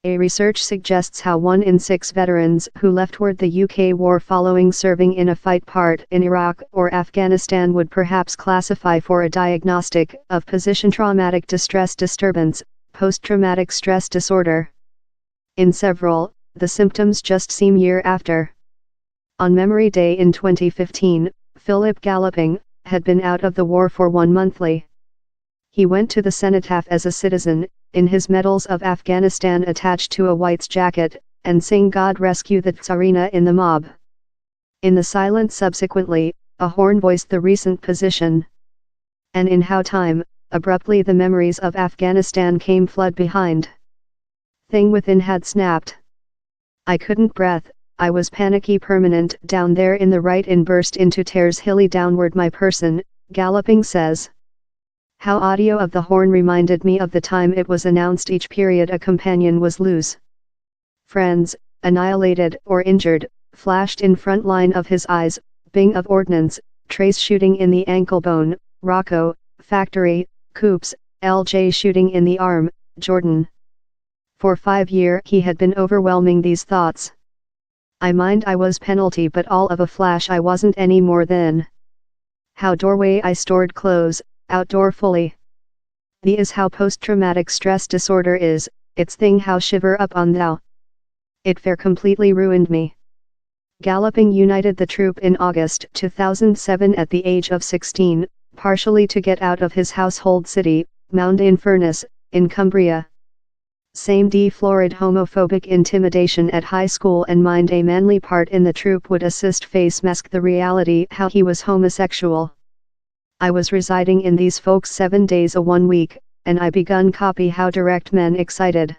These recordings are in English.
A research suggests how 1 in 6 veterans who leftward the UK war following serving in a fight part in Iraq or Afghanistan would perhaps classify for a diagnostic of position-traumatic distress disturbance, post-traumatic stress disorder. In several, the symptoms just seem year after. On Memory Day in 2015, Philip Galloping had been out of the war for 1 monthly. He went to the cenotaph as a citizen, in his medals of Afghanistan attached to a white's jacket, and sing God Rescue the Tsarina in the mob. In the silence subsequently, a horn voiced the recent position. And in how time, abruptly the memories of Afghanistan came flood behind. Thing within had snapped. I couldn't breath, I was panicky permanent down there in the right in burst into tears hilly downward my person, Galloping says. How audio of the horn reminded me of the time it was announced each period a companion was lose. Friends, annihilated or injured, flashed in front line of his eyes, bing of ordnance, trace shooting in the ankle bone, Rocco, factory, Coops, LJ shooting in the arm, Jordan. For 5 years he had been overwhelming these thoughts. I mind I was penalty but all of a flash I wasn't any more than. How doorway I stored clothes, outdoor fully. The is how post-traumatic stress disorder is, its thing how shiver up on thou. It fair completely ruined me. Galloping united the troop in August 2007 at the age of 16, partially to get out of his household city, Mount Inverness, in Cumbria. Same florid homophobic intimidation at high school and mind a manly part in the troop would assist face mask the reality how he was homosexual. I was residing in these folks 7 days a 1 week, and I begun copy how direct men excited.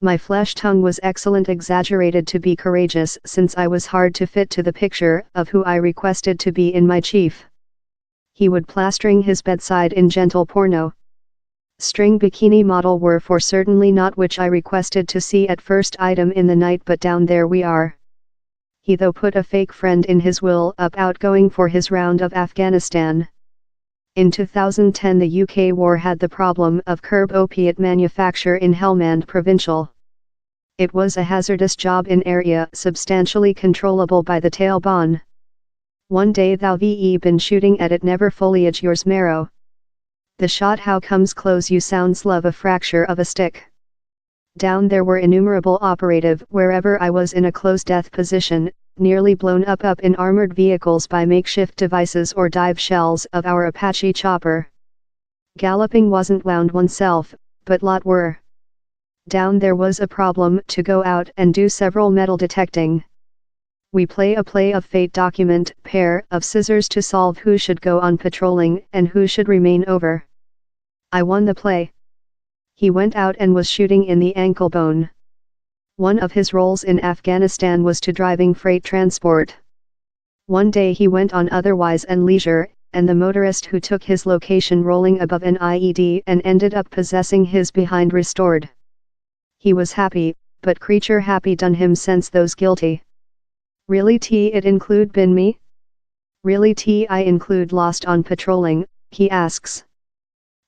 My flesh tongue was excellent exaggerated to be courageous since I was hard to fit to the picture of who I requested to be in my chief. He would plastering his bedside in gentle porno. String bikini model were for certainly not which I requested to see at first item in the night but down there we are. He though put a fake friend in his will up outgoing for his round of Afghanistan. In 2010 the UK war had the problem of curb opiate manufacture in Helmand provincial. It was a hazardous job in area substantially controllable by the Taliban. One day thou been shooting at it never foliage yours marrow. The shot how comes close you sounds love a fracture of a stick. Down there were innumerable operative wherever I was in a close death position, nearly blown up in armored vehicles by makeshift devices or dive shells of our Apache chopper. Galloping wasn't wound oneself, but lot were. Down there was a problem to go out and do several metal detecting. We play a play of fate document pair of scissors to solve who should go on patrolling and who should remain over. I won the play. He went out and was shooting in the ankle bone. One of his roles in Afghanistan was to driving freight transport. One day he went on otherwise and leisure, and the motorist who took his location rolling above an IED and ended up possessing his behind restored. He was happy, but creature happy done him sense those guilty. Really it include been me? Really I include lost on patrolling, he asks.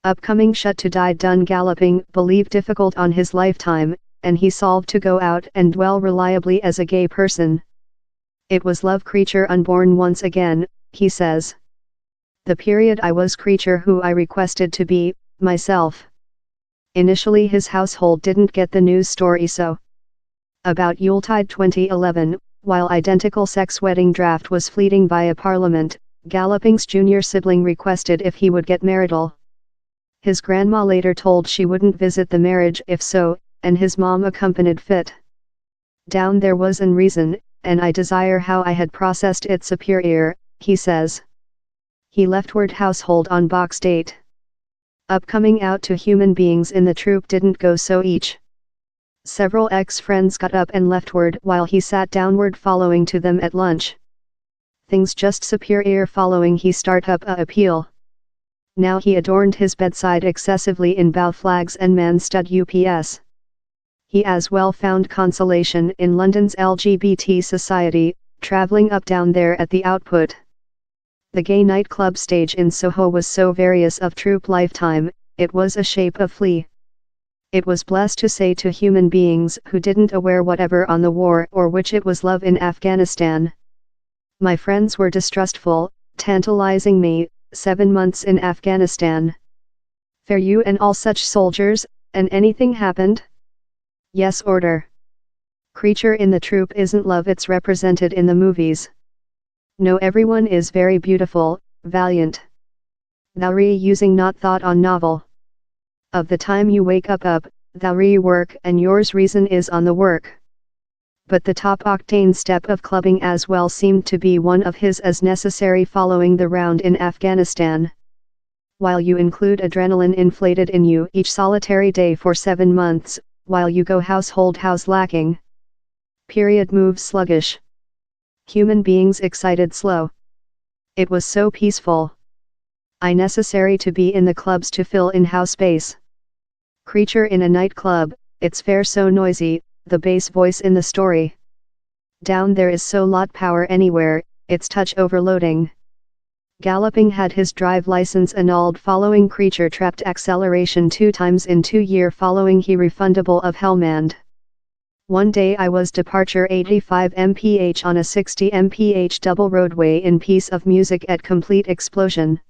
Upcoming shut to die done Galloping believe difficult on his lifetime, and he solved to go out and dwell reliably as a gay person. It was love creature unborn once again, he says. The period I was creature who I requested to be, myself. Initially his household didn't get the news story so. About Yuletide 2011, while identical sex wedding draft was fleeting via Parliament, Galloping's junior sibling requested if he would get marital. His grandma later told she wouldn't visit the marriage if so, and his mom accompanied fit. Down there was an reason, and I desire how I had processed it superior, he says. He leftward household on box date. Upcoming out to human beings in the troop didn't go so each. Several ex-friends got up and leftward while he sat downward following to them at lunch. Things just superior following he start up a appeal. Now he adorned his bedside excessively in bow flags and man stud UPS. He as well found consolation in London's LGBT society, travelling up down there at the output. The gay nightclub stage in Soho was so various of troop lifetime, it was a shape of flea. It was blessed to say to human beings who didn't aware whatever on the war or which it was love in Afghanistan. My friends were distrustful, tantalizing me, 7 months in Afghanistan. Fare you and all such soldiers, and anything happened? Yes, order. Creature in the troop isn't love, it's represented in the movies. No, everyone is very beautiful, valiant. Thou re-using not thought on novel. Of the time you wake up, thou re-work and yours reason is on the work. But the top octane step of clubbing as well seemed to be one of his as necessary following the round in Afghanistan. While you include adrenaline inflated in you each solitary day for 7 months, while you go household house lacking. Period moves sluggish. Human beings excited slow. It was so peaceful. I necessary to be in the clubs to fill in house space. Creature in a nightclub, it's fair so noisy, the bass voice in the story. Down there is so lot power anywhere, it's touch overloading. Galloping had his drive license annulled following creature trapped acceleration 2 times in 2 year following he refundable of Helmand. One day I was departure 85 mph on a 60 mph double roadway in piece of music at complete explosion.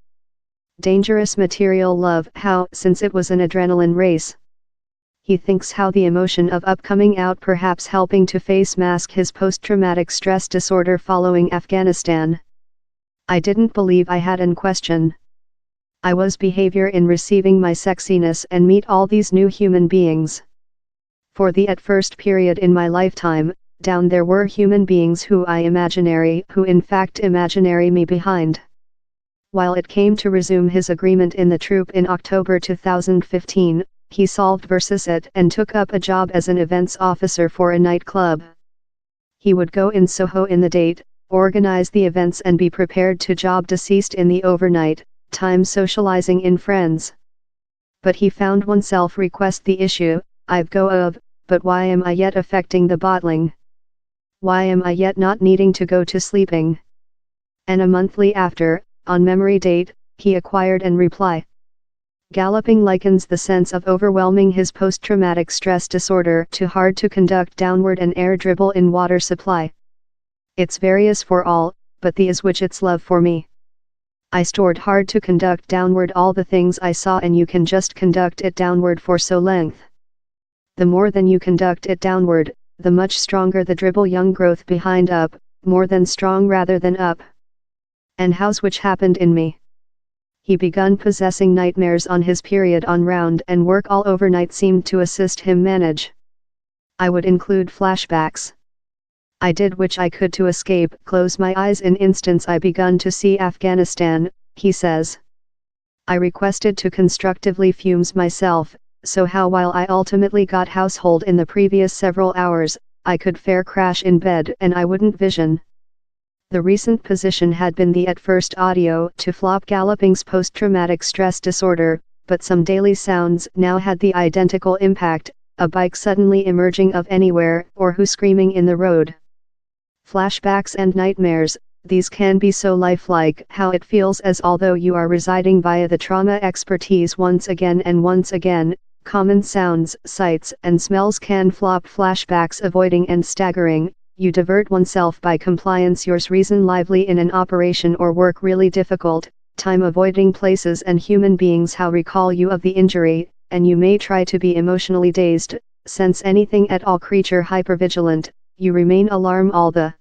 Dangerous material love how since it was an adrenaline race. He thinks how the emotion of upcoming out perhaps helping to face mask his post-traumatic stress disorder following Afghanistan. I didn't believe I had an question. I was behavior in receiving my sexiness and meet all these new human beings. For the at first period in my lifetime, down there were human beings who I imaginary who in fact imaginary me behind. While it came to resume his agreement in the troop in October 2015, he solved versus it and took up a job as an events officer for a nightclub. He would go in Soho in the date, organize the events and be prepared to job deceased in the overnight, time socializing in friends. But he found oneself request the issue, I've go of, but why am I yet affecting the bottling? Why am I yet not needing to go to sleeping? And a monthly after, on memory date, he acquired and reply. Galloping likens the sense of overwhelming his post-traumatic stress disorder to hard to conduct downward and air dribble in water supply. It's various for all, but the is which it's love for me. I stored hard to conduct downward all the things I saw and you can just conduct it downward for so length. The more than you conduct it downward, the much stronger the dribble young growth behind up, more than strong rather than up. And how's which happened in me. He begun possessing nightmares on his period on round and work all overnight seemed to assist him manage. I would include flashbacks. I did which I could to escape, close my eyes in instance I begun to see Afghanistan, he says. I requested to constructively fumes myself, so how while I ultimately got household in the previous several hours, I could fair crash in bed and I wouldn't vision. The recent position had been the at first audio to flop galloping's post-traumatic stress disorder, but some daily sounds now had the identical impact, a bike suddenly emerging of anywhere or who screaming in the road. Flashbacks and nightmares, these can be so lifelike how it feels as although you are residing via the trauma expertise once again and once again. Common sounds, sights and smells can flop flashbacks avoiding and staggering. You divert oneself by compliance yours reason lively in an operation or work really difficult, time avoiding places and human beings how recall you of the injury, and you may try to be emotionally dazed, sense anything at all creature hypervigilant, you remain alarm all the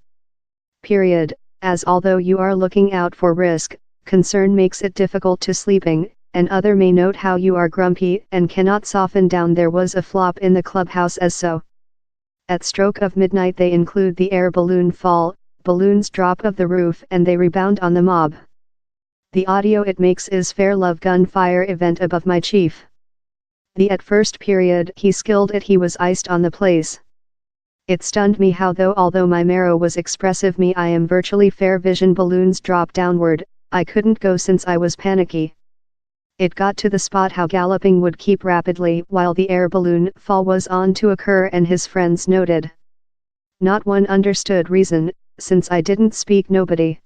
period, as although you are looking out for risk, concern makes it difficult to sleeping, and other may note how you are grumpy and cannot soften down. There was a flop in the clubhouse as so. At stroke of midnight they include the air balloon fall, balloons drop of the roof and they rebound on the mob. The audio it makes is fair love gunfire event above my chief. The at first period he skilled it he was iced on the place. It stunned me how although my marrow was expressive me I am virtually fair vision balloons drop downward, I couldn't go since I was panicky. It got to the spot how galloping would keep rapidly while the air balloon fall was on to occur and his friends noted. Not one understood reason, since I didn't speak nobody.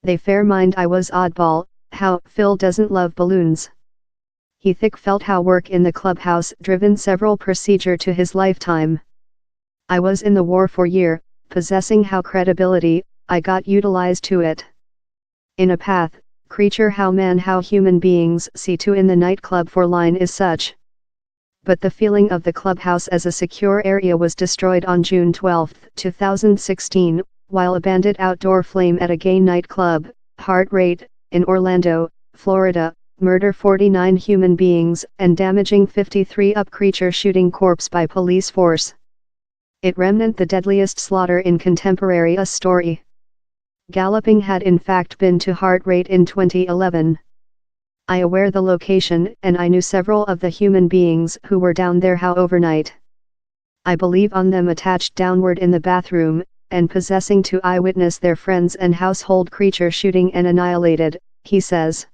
They fair mind I was oddball, how Phil doesn't love balloons. He thick felt how work in the clubhouse driven several procedure to his lifetime. I was in the war for year, possessing how credibility, I got utilized to it. In a path, creature how man how human beings see to in the nightclub for line is such. But the feeling of the clubhouse as a secure area was destroyed on June 12, 2016, while a bandit outdoor flame at a gay nightclub, Heart Rate, in Orlando, Florida, murder 49 human beings and damaging 53 up creature shooting corpse by police force. It remnant the deadliest slaughter in contemporary US story. Galloping had in fact been to Heart Rate in 2011. I aware the location and I knew several of the human beings who were down there how overnight. I believe on them attached downward in the bathroom, and possessing to eyewitness their friends and household creature shooting and annihilated, he says.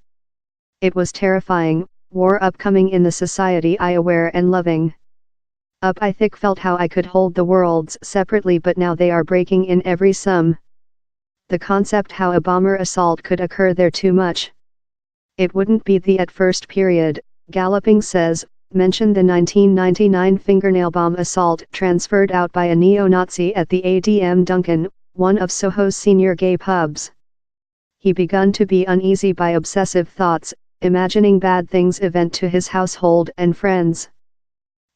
It was terrifying, war upcoming in the society I aware and loving. Up I thick felt how I could hold the worlds separately but now they are breaking in every sum. The concept how a bomber assault could occur there too much. It wouldn't be the at first period, Galloping says, mentioned the 1999 fingernail bomb assault transferred out by a neo-Nazi at the ADM Duncan, one of Soho's senior gay pubs. He begun to be uneasy by obsessive thoughts, imagining bad things event to his household and friends.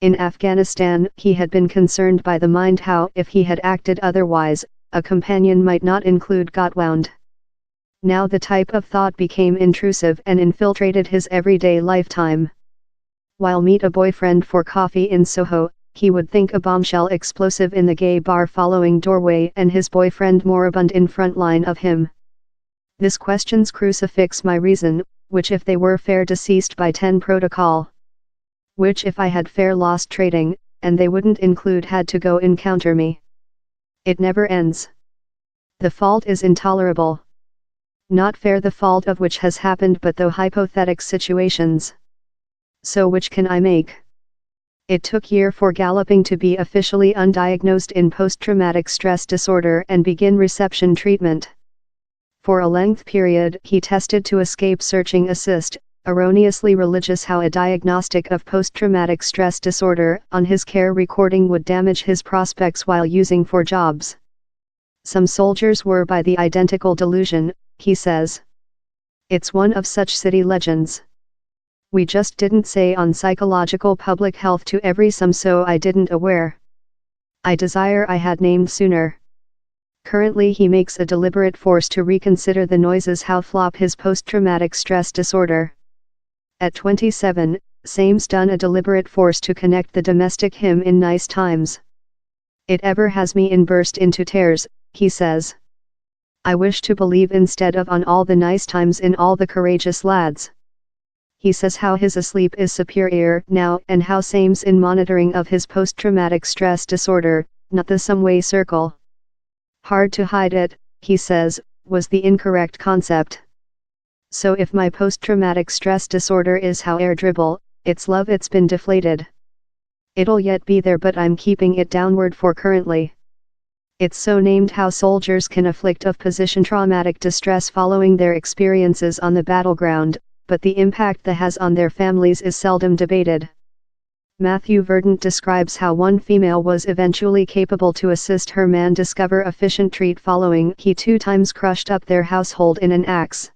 In Afghanistan, he had been concerned by the mind how if he had acted otherwise, a companion might not include got wound. Now the type of thought became intrusive and infiltrated his everyday lifetime. While meet a boyfriend for coffee in Soho, he would think a bombshell explosive in the gay bar following doorway and his boyfriend moribund in front line of him. This questions crucifix my reason, which if they were fair deceased by 10 protocol. Which if I had fair lost trading, and they wouldn't include had to go encounter me. It never ends. The fault is intolerable. Not fair the fault of which has happened but though hypothetical situations. So which can I make? It took year for Galloping to be officially undiagnosed in post-traumatic stress disorder and begin reception treatment. For a length period he tested to escape searching assist, erroneously religious how a diagnostic of post-traumatic stress disorder on his care recording would damage his prospects while using for jobs. Some soldiers were by the identical delusion, he says. It's one of such city legends. We just didn't say on psychological public health to every some so I didn't aware. I desire I had named sooner. Currently he makes a deliberate force to reconsider the noises how flop his post-traumatic stress disorder. At 27, Same's done a deliberate force to connect the domestic him in nice times. It ever has me in burst into tears, he says. I wish to believe instead of on all the nice times in all the courageous lads. He says how his asleep is superior now and how Same's in monitoring of his post-traumatic stress disorder, not the some way circle. Hard to hide it, he says, was the incorrect concept. So if my post-traumatic stress disorder is how air dribble, it's love it's been deflated. It'll yet be there but I'm keeping it downward for currently. It's so named how soldiers can afflict of position traumatic distress following their experiences on the battleground, but the impact that has on their families is seldom debated. Matthew Verdant describes how one female was eventually capable to assist her man discover efficient treat following he 2 times crushed up their household in an axe.